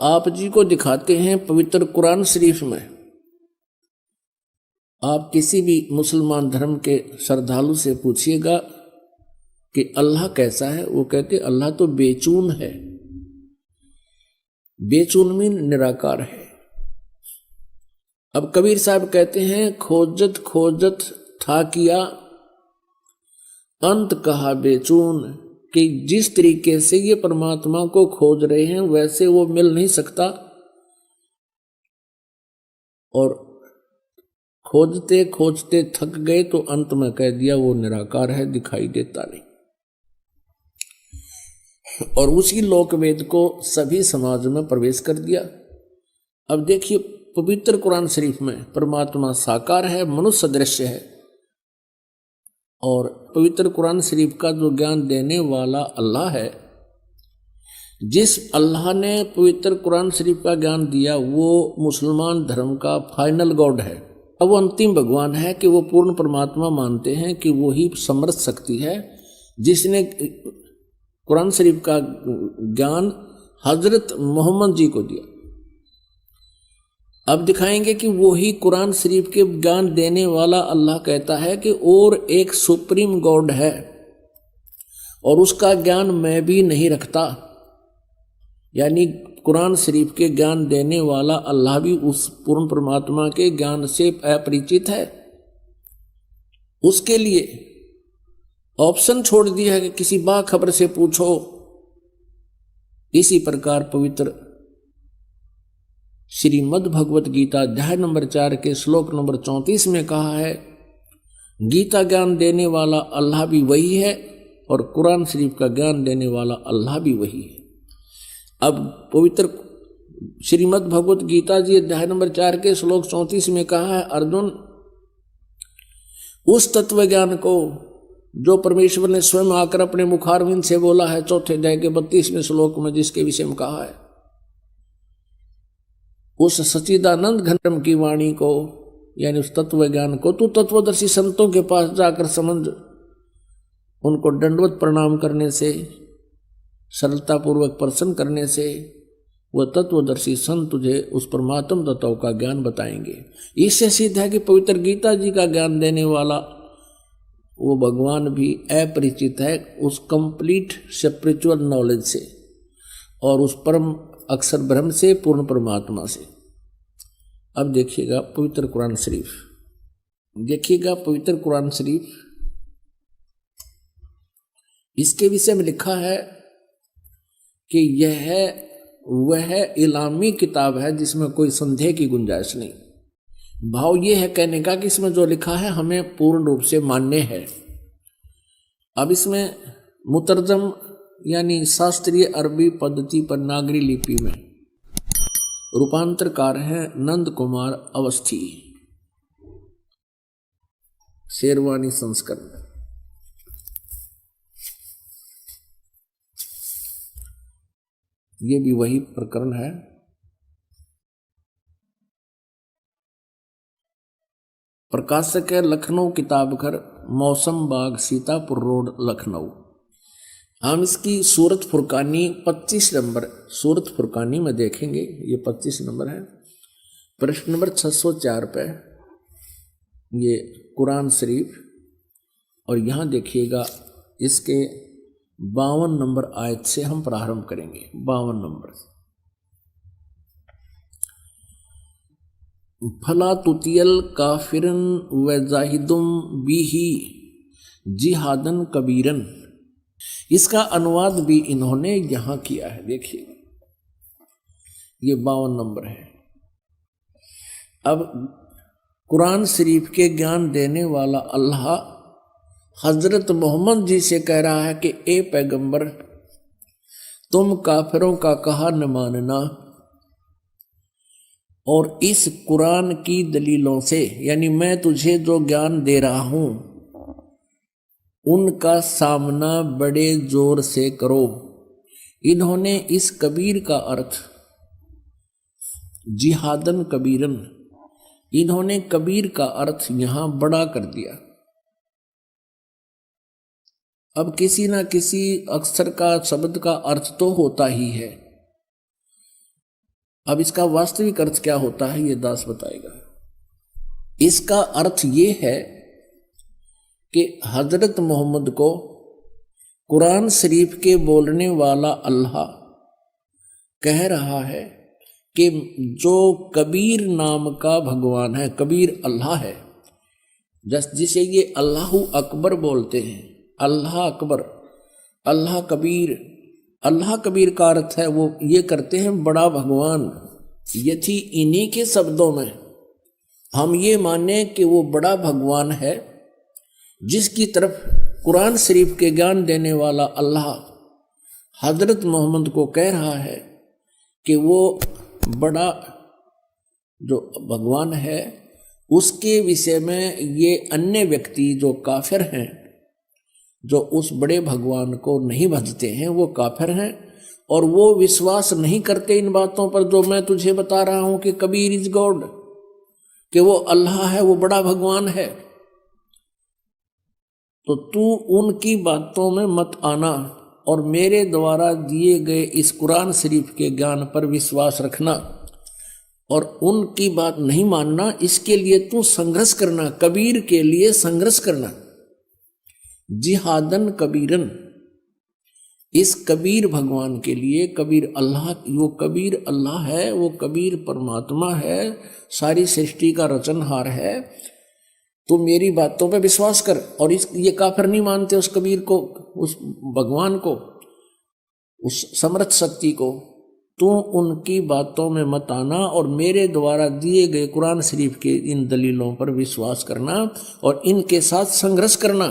आप जी को दिखाते हैं पवित्र कुरान शरीफ में। आप किसी भी मुसलमान धर्म के श्रद्धालु से पूछिएगा कि अल्लाह कैसा है, वो कहते अल्लाह तो बेचून है। बेचून मीन निराकार है। अब कबीर साहब कहते हैं खोजत खोजत था किया अंत कहा बेचून, कि जिस तरीके से ये परमात्मा को खोज रहे हैं वैसे वो मिल नहीं सकता, और खोजते खोजते थक गए तो अंत में कह दिया वो निराकार है, दिखाई देता नहीं। और उसी लोकवेद को सभी समाज में प्रवेश कर दिया। अब देखिए पवित्र कुरान शरीफ में परमात्मा साकार है, मनुष्य सदृश्य है, और पवित्र कुरान शरीफ का जो ज्ञान देने वाला अल्लाह है, जिस अल्लाह ने पवित्र कुरान शरीफ का ज्ञान दिया वो मुसलमान धर्म का फाइनल गॉड है। अब वो अंतिम भगवान है कि वो पूर्ण परमात्मा मानते हैं कि वो ही समर्थ शक्ति है जिसने कुरान शरीफ का ज्ञान हजरत मोहम्मद जी को दिया। अब दिखाएंगे कि वो ही कुरान शरीफ के ज्ञान देने वाला अल्लाह कहता है कि और एक सुप्रीम गॉड है और उसका ज्ञान मैं भी नहीं रखता, यानी कुरान शरीफ के ज्ञान देने वाला अल्लाह भी उस पूर्ण परमात्मा के ज्ञान से अपरिचित है। उसके लिए ऑप्शन छोड़ दिया है कि किसी बाखबर से पूछो। इसी प्रकार पवित्र श्रीमद् भगवत गीता अध्याय नंबर 4 के श्लोक नंबर 34 में कहा है गीता ज्ञान देने वाला अल्लाह भी वही है और कुरान शरीफ का ज्ञान देने वाला अल्लाह भी वही है। अब पवित्र श्रीमद् भगवत गीता जी अध्याय नंबर 4 के श्लोक 34 में कहा है अर्जुन, उस तत्व ज्ञान को जो परमेश्वर ने स्वयं आकर अपने मुखारविंद से बोला है चौथे अध्याय के 32वें श्लोक में, जिसके विषय में कहा है, उस सच्चिदानंद घनम की वाणी को यानी उस तत्व ज्ञान को तू तत्वदर्शी संतों के पास जाकर समझ, उनको दंडवत प्रणाम करने से, सरलता पूर्वक प्रसन्न करने से वह तत्वदर्शी संत तुझे उस परमात्म तत्व का ज्ञान बताएंगे। इससे सिद्ध है कि पवित्र गीता जी का ज्ञान देने वाला वो भगवान भी अपरिचित है उस कंप्लीट स्पिरिचुअल नॉलेज से और उस परम अक्षर ब्रह्म से, पूर्ण परमात्मा से। अब देखिएगा पवित्र कुरान शरीफ, देखिएगा पवित्र कुरान शरीफ, इसके विषय में लिखा है कि यह वह इलामी किताब है जिसमें कोई संदेह की गुंजाइश नहीं। भाव ये है कहने का कि इसमें जो लिखा है हमें पूर्ण रूप से मान्य है। अब इसमें मुतरजम यानी शास्त्रीय अरबी पद्धति पर नागरी लिपि में रूपांतरकार हैं नंद कुमार अवस्थी, शेरवानी संस्करण। ये भी वही प्रकरण है। प्रकाशक है लखनऊ किताब घर, मौसम बाग, सीतापुर रोड, लखनऊ। हम इसकी सूरत फुरकानी 25 नंबर सूरत फुरकानी में देखेंगे, ये 25 नंबर है। प्रश्न नंबर 604 पे ये कुरान शरीफ, और यहाँ देखिएगा इसके 52 नंबर आयत से हम प्रारंभ करेंगे। 52 नंबर, फला तुतियल काफिरन व जाहिदुम बिही जिहादन कबीरन। इसका अनुवाद भी इन्होंने यहां किया है। देखिए ये 52 नंबर है। अब कुरान शरीफ के ज्ञान देने वाला अल्लाह हजरत मोहम्मद जी से कह रहा है कि ए पैगंबर, तुम काफिरों का कहा न मानना और इस कुरान की दलीलों से, यानी मैं तुझे जो ज्ञान दे रहा हूं उनका सामना बड़े जोर से करो। इन्होंने इस कबीर का अर्थ जिहादन कबीरन, इन्होंने कबीर का अर्थ यहां बड़ा कर दिया। अब किसी ना किसी अक्षर का, शब्द का अर्थ तो होता ही है। अब इसका वास्तविक अर्थ क्या होता है ये दास बताएगा। इसका अर्थ ये है कि हजरत मोहम्मद को कुरान शरीफ के बोलने वाला अल्लाह कह रहा है कि जो कबीर नाम का भगवान है, कबीर अल्लाह है, जिसे ये अल्लाहु अकबर बोलते हैं, अल्लाह अकबर, अल्लाह कबीर। अल्लाह कबीर का अर्थ है वो ये करते हैं बड़ा भगवान। ये थी इन्हीं के शब्दों में हम ये माने कि वो बड़ा भगवान है, जिसकी तरफ कुरान शरीफ के ज्ञान देने वाला अल्लाह हजरत मोहम्मद को कह रहा है कि वो बड़ा जो भगवान है, उसके विषय में ये अन्य व्यक्ति जो काफिर हैं, जो उस बड़े भगवान को नहीं भजते हैं, वो काफिर हैं और वो विश्वास नहीं करते इन बातों पर जो मैं तुझे बता रहा हूं कि कबीर इज गॉड, कि वो अल्लाह है, वो बड़ा भगवान है। तो तू उनकी बातों में मत आना और मेरे द्वारा दिए गए इस कुरान शरीफ के ज्ञान पर विश्वास रखना और उनकी बात नहीं मानना। इसके लिए तू संघर्ष करना, कबीर के लिए संघर्ष करना, जिहादन कबीरन, इस कबीर भगवान के लिए। कबीर अल्लाह, वो कबीर अल्लाह है, वो कबीर परमात्मा है, सारी सृष्टि का रचनहार है। तो मेरी बातों पे विश्वास कर। और ये काफिर नहीं मानते उस कबीर को, उस भगवान को, उस समर्थ शक्ति को। तू उनकी बातों में मत आना और मेरे द्वारा दिए गए कुरान शरीफ के इन दलीलों पर विश्वास करना और इनके साथ संघर्ष करना,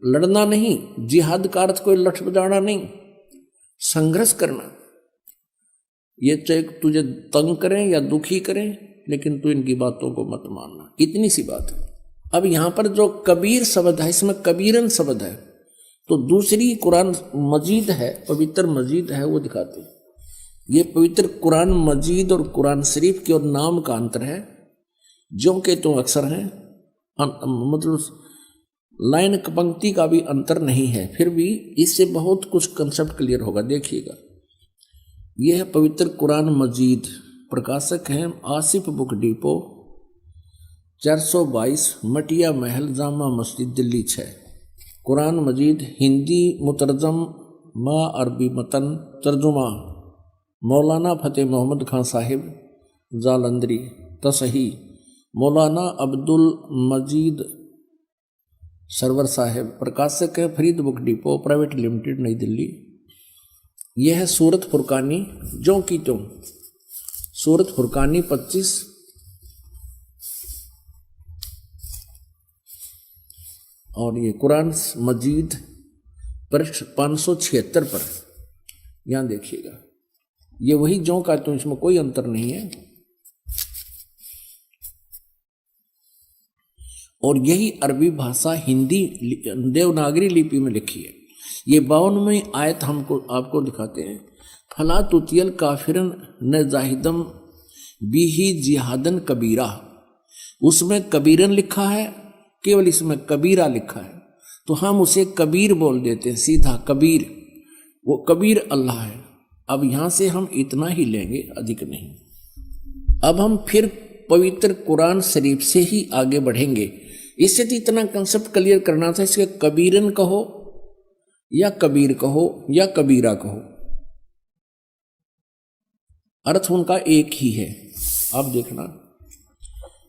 लड़ना नहीं। जिहाद का अर्थ कोई लठ बजाना नहीं, संघर्ष करना। ये चाहे तुझे तंग करें या दुखी करें, लेकिन तू इनकी बातों को मत मानना। इतनी सी बात है। अब यहां पर जो कबीर शब्द है, इसमें कबीरन शब्द है, तो दूसरी कुरान मजीद है, पवित्र मजीद है, वो दिखाते हैं। ये पवित्र कुरान मजीद और कुरान शरीफ के और नाम का अंतर है, जो कि तो अक्सर है, मतलब लाइन पंक्ति का भी अंतर नहीं है, फिर भी इससे बहुत कुछ कंसेप्ट क्लियर होगा। देखिएगा, यह है पवित्र कुरान मजीद, प्रकाशक हैं आसिफ बुक डिपो, 422 मटिया महल, जामा मस्जिद, दिल्ली 6। कुरान मजीद हिंदी मुतरजम मा अरबी मतन, तर्जुमा मौलाना फतेह मोहम्मद खान साहिब जालंधरी, तसही मौलाना अब्दुल मजीद सरवर साहिब, प्रकाशक है Farid book depot private limited, नई दिल्ली। यह है सूरत फुरकानी, जो की त्यों सूरत फुरकानी 25 और ये कुरान मजीद पृष्ठ 576 पर, यहां देखिएगा, ये वही जो का त्यों, इसमें कोई अंतर नहीं है। और यही अरबी भाषा हिंदी देवनागरी लिपि में लिखी है। ये 52वें आयत हमको आपको दिखाते हैं। फला तुतियल काफिरन न जाहिदम बिही जिहादन कबीरा, उसमें कबीरन लिखा है, केवल इसमें कबीरा लिखा है, तो हम उसे कबीर बोल देते हैं, सीधा कबीर। वो कबीर अल्लाह है। अब यहां से हम इतना ही लेंगे, अधिक नहीं। अब हम फिर पवित्र कुरान शरीफ से ही आगे बढ़ेंगे। इससे तो इतना कंसेप्ट क्लियर करना था, इसके कबीरन कहो या कबीर कहो या कबीरा कहो, अर्थ उनका एक ही है। आप देखना,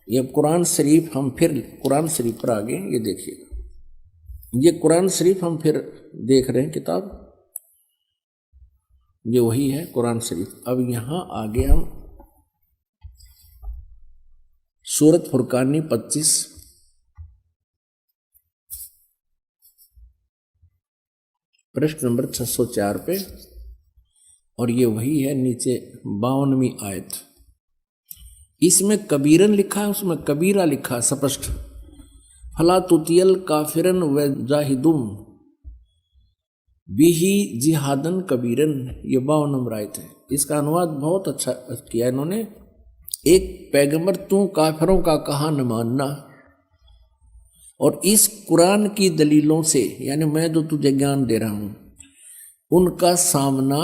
ये कुरान शरीफ, हम फिर कुरान शरीफ पर आगे, ये देखिएगा, ये कुरान शरीफ हम फिर देख रहे हैं किताब, ये वही है कुरान शरीफ। अब यहां आगे हम सूरत फुरकानी 25 पृष्ठ नंबर 604 पे, और ये वही है नीचे 52वीं आयत। इसमें कबीरन लिखा है, उसमें कबीरा लिखा है स्पष्ट। फला तुतियल काफिरन व जाहिदुम बिही जिहादन कबीरन, ये 52 नंबर आयत है। इसका अनुवाद बहुत अच्छा किया इन्होंने। एक पैगंबर, तू काफिरों का कहा न मानना, और इस कुरान की दलीलों से, यानी मैं जो तुझे ज्ञान दे रहा हूं, उनका सामना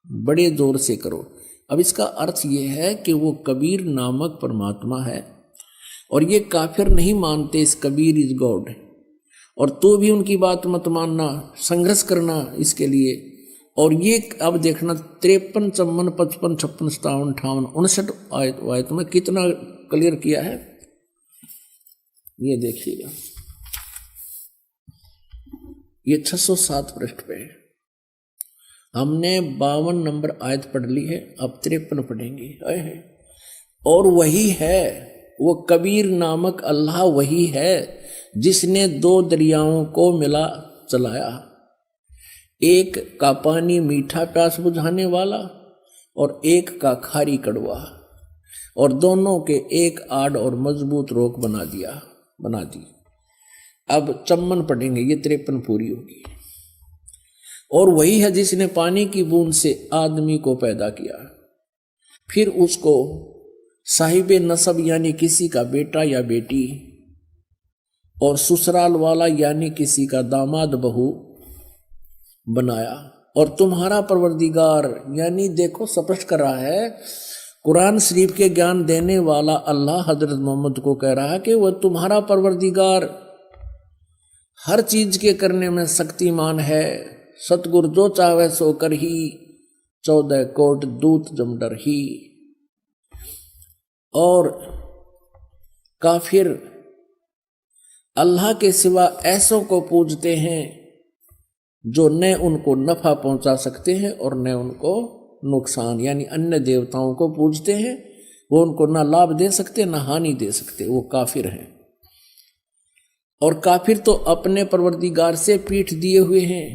बड़े जोर से करो। अब इसका अर्थ ये है कि वो कबीर नामक परमात्मा है और ये काफिर नहीं मानते इस कबीर इज गॉड, और तो भी उनकी बात मत मानना, संघर्ष करना इसके लिए। और ये अब देखना 53, 54, 55, 56, 57, 58, 59 आयत में कितना क्लियर किया है, ये देखिएगा। ये 607 पृष्ठ पे है। हमने 52 नंबर आयत पढ़ ली है, अब 53 पढ़ेंगे। और वही है वो कबीर नामक अल्लाह, वही है जिसने 2 दरियाओं को मिला चलाया, एक का पानी मीठा प्यास बुझाने वाला और एक का खारी कड़वा, और दोनों के एक आड़ और मजबूत रोक बना दी। अब 54 पढ़ेंगे, ये 53 पूरी होगी। और वही है जिसने पानी की बूंद से आदमी को पैदा किया, फिर उसको साहिबे नसब यानी किसी का बेटा या बेटी, और ससुराल वाला यानी किसी का दामाद बहू बनाया। और तुम्हारा परवरदिगार, यानी देखो स्पष्ट कर रहा है, कुरान शरीफ के ज्ञान देने वाला अल्लाह हजरत मोहम्मद को कह रहा है कि वह तुम्हारा परवरदिगार हर चीज के करने में शक्तिमान है, सतगुरु जो चाहे सो कर ही, 14 कोट दूत जमडर ही। और काफिर अल्लाह के सिवा ऐसों को पूजते हैं जो न उनको नफा पहुंचा सकते हैं और न उनको नुकसान, यानी अन्य देवताओं को पूजते हैं, वो उनको ना लाभ दे सकते ना हानि दे सकते, वो काफिर हैं। और काफिर तो अपने परवरदिगार से पीठ दिए हुए हैं,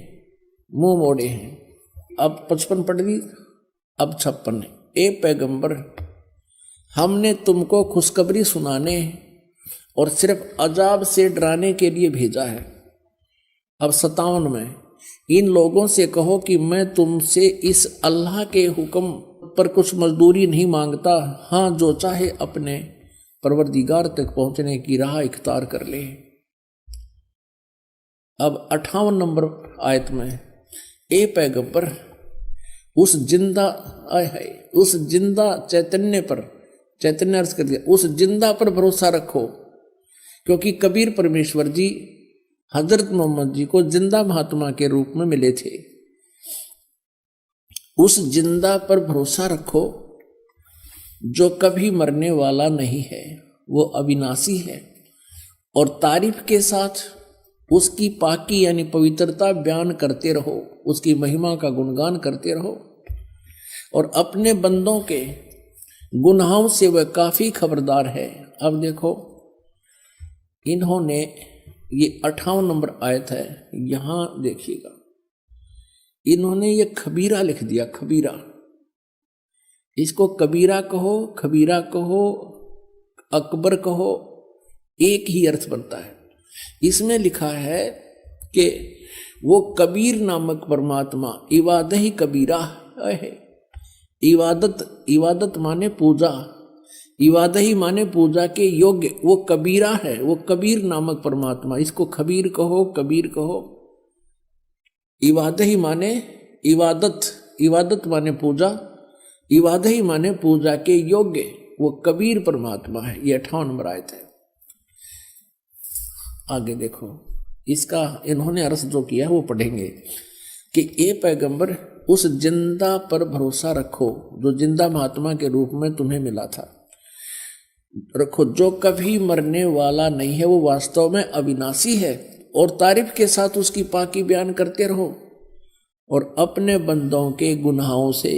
मुंह मोड़े हैं। अब 55 पढ़ ली, अब 56। ए पैगंबर, हमने तुमको खुशखबरी सुनाने और सिर्फ अजाब से डराने के लिए भेजा है। अब 57 में, इन लोगों से कहो कि मैं तुमसे इस अल्लाह के हुक्म पर कुछ मजदूरी नहीं मांगता, हाँ जो चाहे अपने परवरदिगार तक पहुंचने की राह इख्तियार कर ले। अब 58 नंबर आयत में, ए पैगंबर, उस जिंदा चैतन्य पर, चैतन्य अर्थ कर दिया, उस जिंदा पर भरोसा रखो, क्योंकि कबीर परमेश्वर जी हजरत मोहम्मद जी को जिंदा महात्मा के रूप में मिले थे। उस जिंदा पर भरोसा रखो जो कभी मरने वाला नहीं है, वो अविनाशी है, और तारीफ के साथ उसकी पाकी यानी पवित्रता बयान करते रहो, उसकी महिमा का गुणगान करते रहो, और अपने बंदों के गुनाहों से वह काफी खबरदार है। अब देखो, इन्होंने ये 58 नंबर आयत है, यहां देखिएगा, इन्होंने ये खबीरा लिख दिया, खबीरा। इसको कबीरा कहो, खबीरा कहो, अकबर कहो, एक ही अर्थ बनता है। इसमें लिखा है कि वो कबीर नामक परमात्मा इबादत ही कबीरा है। इबादत माने पूजा, इबादत ही माने पूजा के योग्य, वो कबीरा है, वो कबीर नामक परमात्मा। इसको खबीर कहो, कबीर कहो। इबादत ही माने इबादत माने पूजा, इबादत ही माने पूजा के योग्य, वो कबीर परमात्मा है। ये 58 नंबर आयत है। आगे देखो, इसका इन्होंने अर्थ जो किया वो पढ़ेंगे कि ए पैगंबर, उस जिंदा पर भरोसा रखो जो जिंदा महात्मा के रूप में तुम्हें मिला था, रखो, जो कभी मरने वाला नहीं है, वो वास्तव में अविनाशी है, और तारीफ के साथ उसकी पाकी बयान करते रहो, और अपने बंदों के गुनाहों से,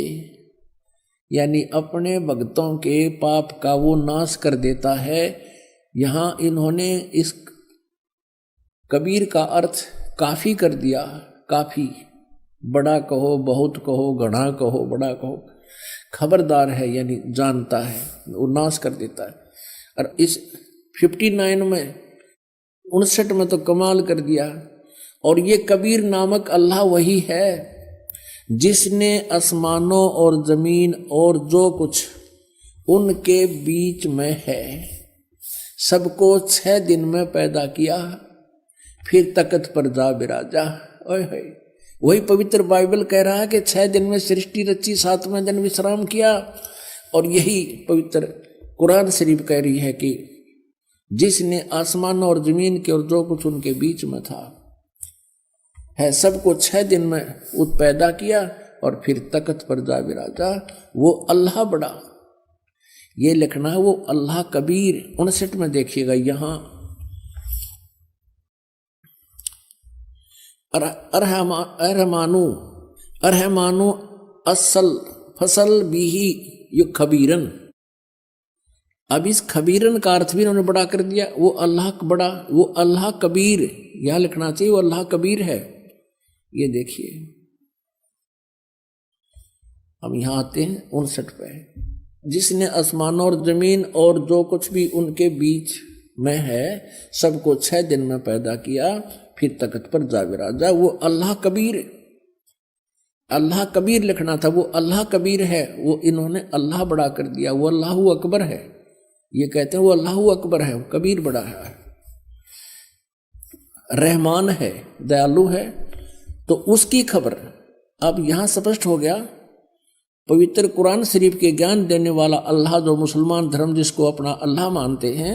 यानी अपने भक्तों के पाप का वो नाश कर देता है। यहां इन्होंने इस कबीर का अर्थ काफी कर दिया, काफी, बड़ा कहो, बहुत कहो, घना कहो, बड़ा कहो, खबरदार है यानी जानता है, वो नाश कर देता है। और इस 59 में 59 में तो कमाल कर दिया। और ये कबीर नामक अल्लाह वही है जिसने आसमानों और जमीन और जो कुछ उनके बीच में है सबको 6 दिन में पैदा किया, फिर तख्त पर जा बिराजा। ओए होए, वही पवित्र बाइबल कह रहा है कि 6 दिन में सृष्टि रची, 7वें दिन विश्राम किया। और यही पवित्र कुरान शरीफ कह रही है कि जिसने आसमान और जमीन के और जो कुछ उनके बीच में था है सबको 6 दिन में पैदा किया और फिर तख्त पर जा विराजा। वो अल्लाह बड़ा, ये लिखना है वो अल्लाह कबीर। 59 में देखिएगा यहां अरहमानु असल फसल बीही यु खबीरन। अब इस खबीरन का अर्थ भी उन्होंने बड़ा कर दिया। वो अल्लाह बड़ा, वो अल्लाह कबीर, यहां लिखना चाहिए वो अल्लाह कबीर है। ये देखिए, हम यहां आते हैं 59 पे। जिसने आसमान और जमीन और जो कुछ भी उनके बीच में है सबको 6 दिन में पैदा किया, फिर तख्त पर जा विराजा। वो अल्लाह कबीर, अल्लाह कबीर लिखना था, वो अल्लाह कबीर है। वो इन्होंने अल्लाह बड़ा कर दिया, वो अल्लाह अकबर है। ये कहते हैं वो अल्लाह अकबर है, कबीर बड़ा है, रहमान है, दयालु है। तो उसकी खबर अब यहां स्पष्ट हो गया। पवित्र कुरान शरीफ के ज्ञान देने वाला अल्लाह, जो मुसलमान धर्म जिसको अपना अल्लाह मानते हैं,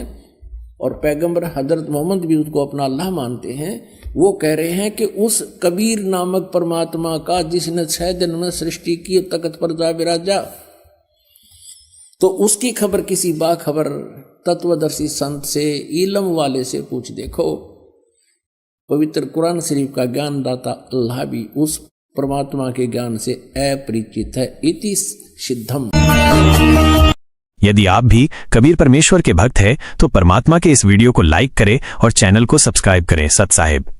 और पैगंबर हजरत मोहम्मद भी उसको अपना अल्लाह मानते हैं, वो कह रहे हैं कि उस कबीर नामक परमात्मा का जिसने 6 दिन में सृष्टि की, तख्त पर जा विराजा, तो उसकी खबर किसी बाखबर तत्वदर्शी संत से, इल्म वाले से पूछ देखो। पवित्र कुरान शरीफ का ज्ञान दाता अल्लाह भी उस परमात्मा के ज्ञान से अपरिचित है। इति सिद्धम। यदि आप भी कबीर परमेश्वर के भक्त हैं तो परमात्मा के इस वीडियो को लाइक करें और चैनल को सब्सक्राइब करें। सत साहिब।